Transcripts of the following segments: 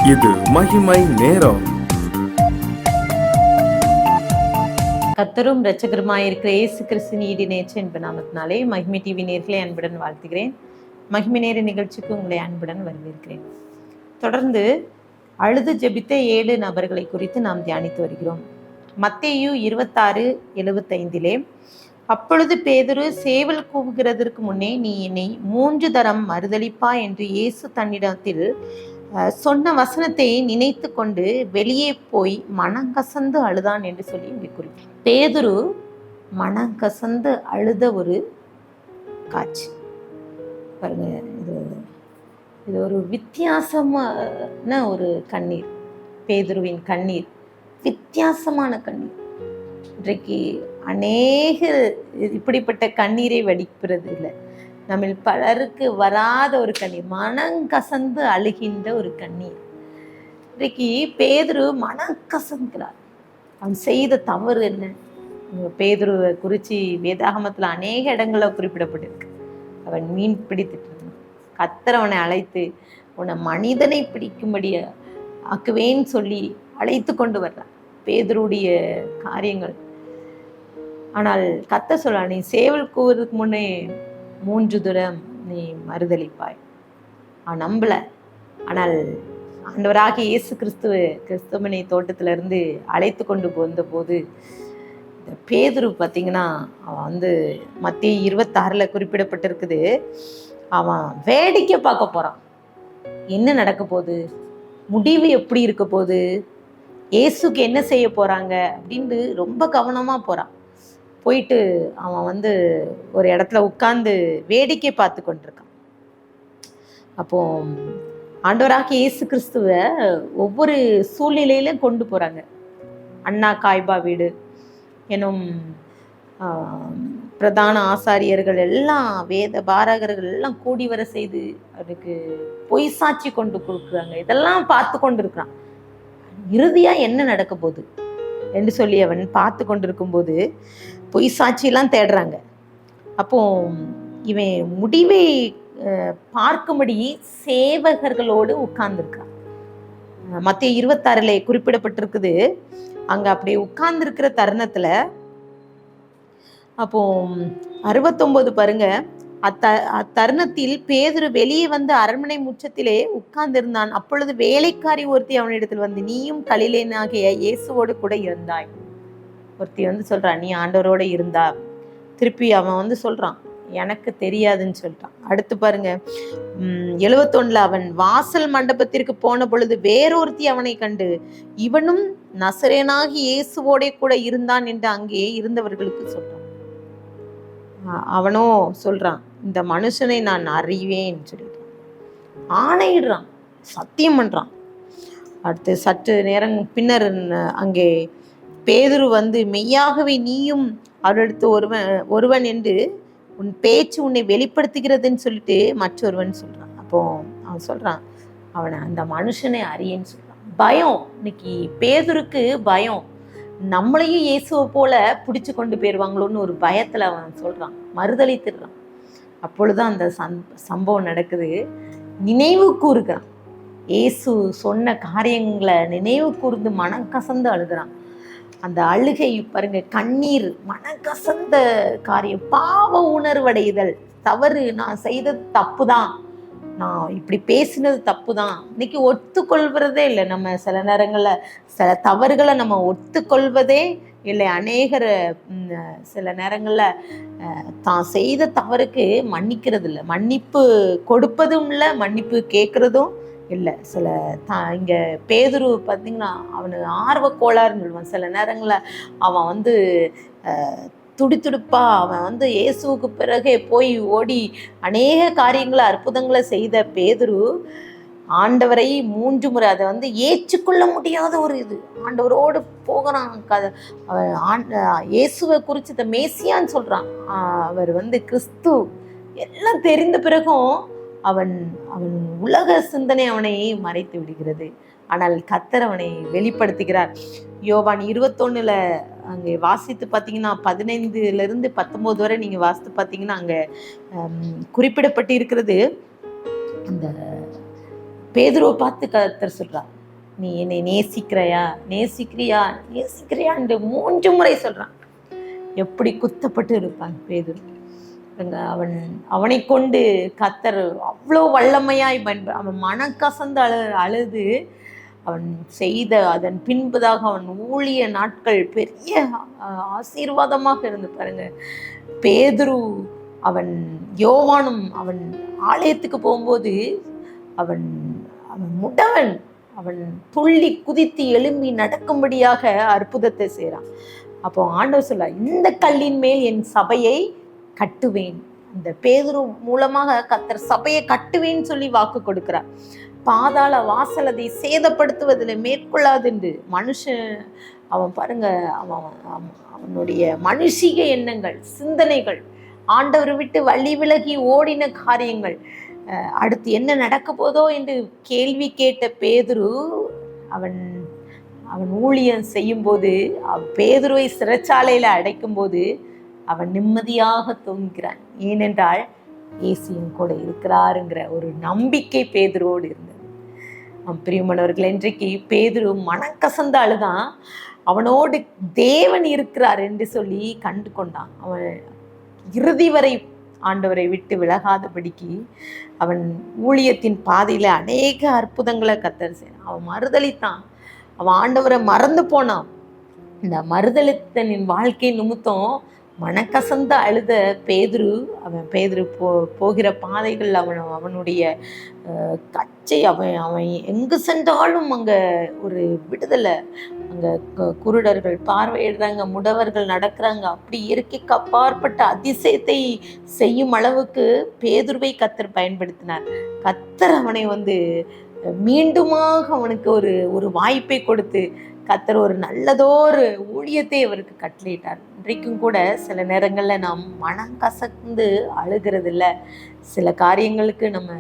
இது மகிமை நேரம். கர்த்தரும் இரட்சகருமாயிருக்கிற இயேசு கிறிஸ்துவின் ஈடு நேற்று என்ப நாமத்தினாலே மகிமை டிவி நேர்களை அன்புடன் வாழ்த்துகிறேன். மகிமை நேர நிகழ்ச்சிக்கு உங்களை அன்புடன் வரவேற்கிறேன். தொடர்ந்து அழுது ஜெபித்த 7 நபர்களை குறித்து நாம் தியானித்து வருகிறோம். மத்தேயு 26:75 அப்பொழுது பேதுரு, சேவல் கூவுகிறதற்கு முன்னே நீ என்னை 3 தரம் மறுதலிப்பா என்று இயேசு தன்னிடத்தில் சொன்ன வசனத்தை நினைத்து கொண்டு வெளியே போய் மனங்கசந்து அழுதான் என்று சொல்லி இங்கே குறிப்பிட்டார். பேதுரு மனங்கசந்து அழுத ஒரு காட்சி பாருங்க. இது ஒரு வித்தியாசமான ஒரு கண்ணீர். பேதுருவின் கண்ணீர் வித்தியாசமான கண்ணீர். இன்றைக்கு அநேக இப்படிப்பட்ட கண்ணீரை வடிக்கிறது இல்லை. நம்ம பலருக்கு வராத ஒரு கண்ணீர், மனங்கசந்து அழுகின்ற ஒரு கண்ணீர். இன்றைக்கு பேதுரு மனங்கசந்துக்கிறார். அவன் செய்த தவறு என்ன? பேதுருவை குறித்து வேதாகமத்தில் அநேக இடங்களில் குறிப்பிடப்பட்டிருக்கு. அவன் மீன் பிடித்துட்டு இருந்தான். கர்த்தர் அவனை அழைத்து உன்னை மனிதனை பிடிக்கும்படி ஆக்குவேன்னு சொல்லி அழைத்து கொண்டு வர்றான். பேதுருடைய காரியங்கள். ஆனால் கர்த்தர் சொல்றான், நீ சேவல் கூவுறதுக்கு முன்னே 3 தரம் நீ மறுதலிப்பாய். அவன் நம்பல. ஆனால் ஆண்டவராகிய இயேசு கிறிஸ்துவனை தோட்டத்திலிருந்து அழைத்து கொண்டு வந்த போது இந்த பேதுரு பார்த்தீங்கன்னா, அவன் மத்தேயு 26 குறிப்பிடப்பட்டிருக்குது. அவன் வேடிக்கை பார்க்க போறான். என்ன நடக்க போகுது, முடிவு எப்படி இருக்க போகுது, இயேசுக்கு என்ன செய்ய போறாங்க அப்படின்னு ரொம்ப கவனமா போறான். போயிட்டு அவன் ஒரு இடத்துல உட்கார்ந்து வேடிக்கை பார்த்து கொண்டிருக்கான். அப்போ ஆண்டவராகிய இயேசு கிறிஸ்துவ ஒவ்வொரு சூழ்நிலையிலும் கொண்டு போறாங்க. அண்ணா காய்பா வீடு எனும் பிரதான ஆசாரியர்கள் எல்லாம், வேத பாரகர்கள் எல்லாம் கூடி வர செய்து அதுக்கு பொய் சாட்சி கொண்டு கொடுக்குறாங்க. இதெல்லாம் பார்த்து கொண்டு இருக்கிறான். இறுதியா என்ன நடக்க போகுது என்று சொல்லி அவன் பார்த்து கொண்டிருக்கும் போது பொய் சாட்சியெல்லாம் தேடுறாங்க. அப்போ இவன் முடிவை பார்க்கும்படி சேவகர்களோடு உட்கார்ந்துருக்கான். மத்தேயு 26 குறிப்பிடப்பட்டிருக்குது. அங்க அப்படியே உட்கார்ந்துருக்கிற தருணத்துல அப்போ 69 பாருங்க. அத்தருணத்தில் பேதுரு வெளியே வந்து அரண்மனை முற்றத்திலே உட்கார்ந்திருந்தான். அப்பொழுது வேலைக்காரி ஒருத்தி அவனிடத்தில் வந்து, நீயும் கலிலேயனாகிய இயேசுவோடு கூட இருந்தாய். ஒருத்தி சொல்றான், நீ ஆண்டவரோட இருந்தா. திருப்பி அவன் சொல்றான், எனக்கு தெரியாதுன்னு சொல்லிட்டான். அடுத்து பாருங்க 71 அவன் வாசல் மண்டபத்திற்கு போன பொழுது வேறொருத்தி அவனை கண்டு, இவனும் நசரேயனாகி இயேசுவோட கூட இருந்தான் என்று அங்கே இருந்தவர்களுக்கு சொல்றான். அவனோ சொல்றான், இந்த மனுஷனை நான் அறிவேன்னு சொல்லிட்டான். ஆணையிடுறான், சத்தியம் பண்றான். அடுத்து சற்று நேரம் பின்னர் அங்கே பேதுரு மெய்யாகவே நீயும் அவரிடத்து ஒருவன் என்று உன் பேச்சு உன்னை வெளிப்படுத்துகிறதுன்னு சொல்லிட்டு மற்றொருவன் சொல்றான். அப்போ அவன் சொல்றான், அவனை அந்த மனுஷனை அறியன்னு சொல்றான். பயம். இன்னைக்கு பேதுருக்கு பயம். நம்மளையும் இயேசுவை போல பிடிச்சு கொண்டு போயிடுவாங்களோன்னு ஒரு பயத்துல அவன் சொல்றான், மறுதலித்துடுறான். அப்பொழுதுதான் அந்த சம்பவம் நடக்குது. நினைவு கூறுகிறான். இயேசு சொன்ன காரியங்களை நினைவு கூர்ந்து மனம் கசந்து அழுகிறான். அந்த அழுகை பாருங்க, கண்ணீர், மனக்கசந்த காரியம், பாவ உணர்வடைதல். தவறு, நான் செய்தது தப்பு தான், நான் இப்படி பேசினது தப்பு தான். இன்னைக்கு ஒத்துக்கொள்வதே இல்லை. நம்ம சில நேரங்களில் சில தவறுகளை நம்ம ஒத்துக்கொள்வதே இல்லை. அநேகர் சில நேரங்களில் தான் செய்த தவறுக்கு மன்னிக்கிறது இல்லை, மன்னிப்பு கொடுப்பதும் இல்லை, மன்னிப்பு கேட்குறதும் இல்லை. இங்கே பேதுரு பார்த்தீங்கன்னா, அவனுக்கு ஆர்வ கோளாறுன்னு சொல்லுவான். சில நேரங்களில் அவன் துடித்துடுப்பா அவன் இயேசுவுக்கு பிறகே போய் ஓடி அநேக காரியங்களை, அற்புதங்களை செய்த பேதுரு ஆண்டவரை 3 முறை அதை ஏற்றுக்கொள்ள முடியாத ஒரு இது. ஆண்டவரோடு போகிறான். இயேசுவை குறித்து மேசியான்னு சொல்றான். அவர் கிறிஸ்து எல்லாம் தெரிந்த பிறகும் அவன் உலக சிந்தனை அவனை மறைத்து விடுகிறது. ஆனால் கர்த்தர் அவனை வெளிப்படுத்துகிறார். யோவான் 21 அங்கே வாசித்து பார்த்தீங்கன்னா 15 19 வரை நீங்கள் வாசித்து பார்த்தீங்கன்னா அங்கே குறிப்பிடப்பட்டு இருக்கிறது. அந்த பேதுருவை பார்த்து கர்த்தர் சொல்றார், நீ என்னை நேசிக்கிறியான்னு 3 முறை சொல்றான். எப்படி குத்தப்பட்டு இருப்பான் பேதுரு. அவனை கொண்டு கர்த்தர் அவ்வளோ வல்லமையாய் அவன் மனக்கசந்து அழுது அவன் செய்த அதன் பின்பதாக அவன் ஊழிய நாட்கள் பெரிய ஆசீர்வாதமாக இருந்து பாருங்க. பேதுரு அவன் யோவானும் அவன் ஆலயத்துக்கு போகும்போது அவன் முடவன் அவன் துள்ளி குதித்து எழும்பி நடக்கும்படியாக அற்புதத்தை செய்கிறான். அப்போ ஆண்டவர் சொல்ல, இந்த கல்லின் மேல் என் சபையை கட்டுவேன். அந்த பேதுரு மூலமாக கர்த்தர் சபையை கட்டுவேன்னு சொல்லி வாக்கு கொடுக்கிறார். பாதாள வாசல் அதை சேதப்படுத்துவதில் மேற்கொள்ளாது என்று மனுஷன் அவன் பாருங்க, அவனுடைய மனுஷிக எண்ணங்கள் சிந்தனைகள் ஆண்டவரை விட்டு வழி விலகி ஓடின காரியங்கள், அடுத்து என்ன நடக்க போதோ என்று கேள்வி கேட்ட பேதுரு அவன் ஊழியம் செய்யும்போது பேதுருவை சிறைச்சாலையில் அடைக்கும்போது அவன் நிம்மதியாக தூங்குகிறான். ஏனென்றால் இயேசுவும் கூட இருக்கிறாருங்கிற ஒரு நம்பிக்கை பேதுருவோடு இருந்தது. பிரியமானவர்கள், இன்றைக்கு பேதுரு மனக்கசந்த அழுதான். அவனோடு தேவன் இருக்கிறார் என்று சொல்லி கண்டு கொண்டான். அவன் இறுதி வரை ஆண்டவரை விட்டு விலகாதபடிக்கு அவன் ஊழியத்தின் பாதையில் அநேக அற்புதங்களை கர்த்தர் செய்தான். அவன் மறுதளித்தான், அவன் ஆண்டவரை மறந்து போனான். இந்த மறுதளித்தனின் வாழ்க்கை நிமித்தம் மனக்கசந்த அழுத பேதுரு போகிற பாதைகள் அவனுடைய கச்சை அவன் எங்கு சென்றாலும் அங்கே ஒரு விடுதலை, அங்கே குருடர்கள் பார்வையிடுறாங்க, முடவர்கள் நடக்கிறாங்க. அப்படி இயற்கைக்கு அப்பாற்பட்ட அதிசயத்தை செய்யும் அளவுக்கு பேதுருவை கர்த்தர் பயன்படுத்தினார். கர்த்தர் அவனை மீண்டுமாக அவனுக்கு ஒரு வாய்ப்பை கொடுத்து கர்த்தர் ஒரு நல்லதோர் ஊழியத்தை அவருக்கு கட்டளையிட்டார். இன்றைக்கும் கூட சில நேரங்களில் நாம் மனம் கசந்து அழுகிறது இல்லை. சில காரியங்களுக்கு நம்ம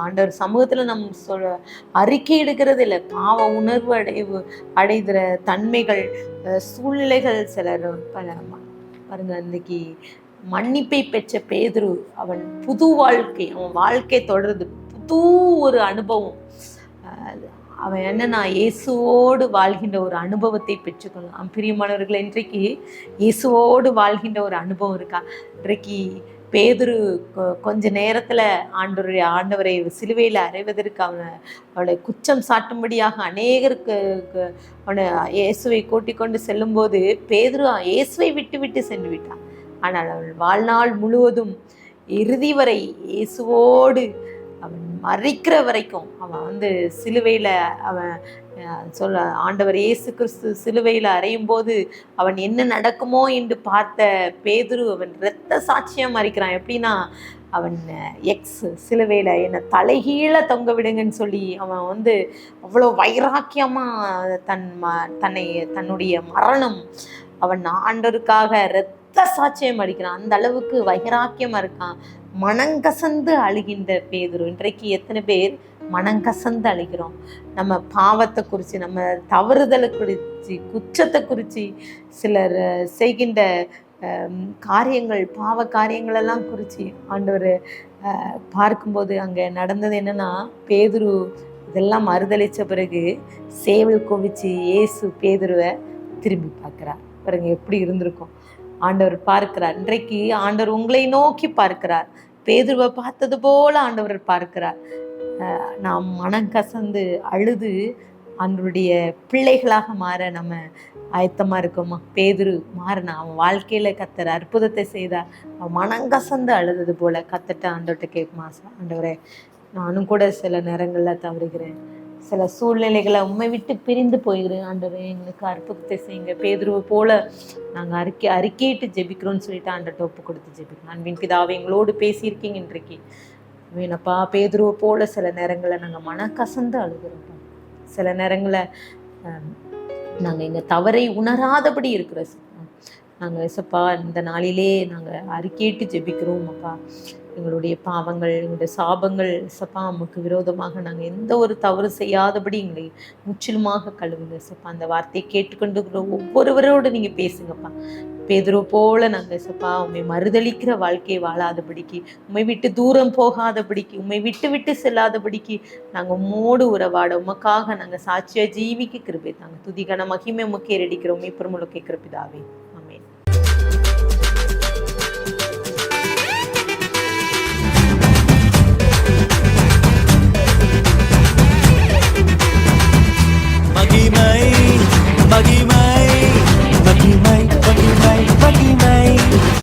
ஆண்டவர் சமூகத்தில் நம்ம அறிக்கை எடுக்கிறது இல்லை. பாவ உணர்வு அடைகிற தன்மைகள், சூழ்நிலைகள் சிலர் பாருங்க. இன்னைக்கு மன்னிப்பை பெற்ற பேதுரு அவன் புது அவன் வாழ்க்கை தொடருது, புது ஒரு அனுபவம். அவன் என்னன்னா இயேசுவோடு வாழ்கின்ற ஒரு அனுபவத்தை பெற்றுக்கொள்ளலாம். பிரியமானவர்கள், இன்றைக்கு இயேசுவோடு வாழ்கின்ற ஒரு அனுபவம் இருக்கா? இன்றைக்கு பேதுரு கொஞ்ச நேரத்தில் ஆண்டவரை சிலுவையில் அறைவதற்கு அவளை குற்றம் சாட்டும்படியாக அநேகருக்கு அவனை இயேசுவை கூட்டிக் கொண்டு செல்லும்போது பேதுரு இயேசுவை விட்டு சென்று விட்டான். ஆனால் அவள் வாழ்நாள் முழுவதும் இறுதி வரை இயேசுவோடு அவன் மறிக்கிற வரைக்கும் அவன் சிலுவையில் ஆண்டவர் இயேசு கிறிஸ்து சிலுவையில் அறையும் போது அவன் என்ன நடக்குமோ என்று பார்த்த பேதுரு அவன் இரத்த சாட்சியம் மறிக்கிறான். எப்படின்னா, அவன் சிலுவையில் என்னை தலைகீழ தொங்க விடுங்கன்னு சொல்லி அவன் அவ்வளோ வைராக்கியமாக தன்னுடைய மரணம் அவன் ஆண்டவருக்காக இரத்த சாட்சியம் அடிக்கிறான். அந்த அளவுக்கு வைராக்கியமாக இருக்கான். மனங்கசந்து அழுகின்ற பேதுரு. இன்றைக்கு எத்தனை பேர் மனங்கசந்து அழுகிறோம்? நம்ம பாவத்தை குறித்து, நம்ம தவறுதலை குறித்து, குற்றத்தை குறித்து, சிலர் செய்கின்ற காரியங்கள், பாவ காரியங்களெல்லாம் குறித்து ஆண்டவர் பார்க்கும்போது அங்கே நடந்தது என்னன்னா, பேதுரு இதெல்லாம் மறுதளித்த பிறகு சேவல் குவிச்சு இயேசு பேதுருவை திரும்பி பார்க்குறார். பாருங்க எப்படி இருந்திருக்கும். ஆண்டவர் பார்க்கிறார். இன்றைக்கு ஆண்டவர் உங்களை நோக்கி பார்க்கிறார். பேதுருவை பார்த்தது போல ஆண்டவர் பார்க்கிறார். நாம் மனங்கசந்து அழுது ஆண்டவருடைய பிள்ளைகளாக மாற நம்ம ஆயத்தமாக இருக்கோமா? பேதுரு மாறினா, அவன் வாழ்க்கையில் கர்த்தர் அற்புதத்தை செய்தார். அவன் மனங்கசந்து அழுதது போல கர்த்தர்ட்ட ஆண்டவர்கிட்ட கேட்குமா? ஆண்டவரே, நானும் கூட சில நேரங்களில் தவறுகிறேன், சில சூழ்நிலைகளை உண்மை விட்டு பிரிந்து போயிடுறேன். ஆண்டவரே, எங்களுக்கு அற்புதத்தை செய்யுங்க. பேதுருவை போல நாங்கள் அறிக்கையிட்டு ஜெபிக்கிறோன்னு சொல்லிட்டு ஆண்டவர்கிட்ட ஒப்பு கொடுத்து ஜெபிக்கிறோம். அன்பின் பிதாவே, எங்களோடு பேசியிருக்கீங்க இன்றைக்கு. வேணப்பா, பேதுருவை போல சில நேரங்களில் நாங்கள் மனக்கசந்து அழுகிறோம். சில நேரங்களில் நாங்கள் எங்கள் தவறை உணராதபடி இருக்கிறோம். நாங்கள் ஏசப்பா இந்த நாளிலே நாங்கள் அறிக்கையிட்டு ஜெபிக்கிறோம் அப்பா. எங்களுடைய பாவங்கள், எங்களுடைய சாபங்கள் ஏசப்பா உமக்கு விரோதமாக நாங்கள் எந்த ஒரு தவறு செய்யாதபடி எங்களை முற்றிலுமாக கழுவுங்க ஏசப்பா. அந்த வார்த்தையை கேட்டுக்கொண்டு ஒவ்வொருவரோடு நீங்கள் பேசுங்கப்பா. பேதுரு போல நாங்கள் ஏசப்பா உண்மை மறுதளிக்கிற வாழ்க்கையை வாழாதபடிக்கு, உண்மை விட்டு தூரம் போகாதபடிக்கு, உண்மை விட்டு விட்டு செல்லாதபடிக்கு நாங்கள் உம்மோடு உறவாட உமக்காக நாங்கள் சாட்சியா ஜீவிக்க கிருபை தாங்க. துதிகன மகிமை உமக்கே ரெடிக்கிறோம் மீட்பர் கேட்கிற பிதாவே, ஆமென். மகிமை மகிமை மகிமை மகிமை மகிமை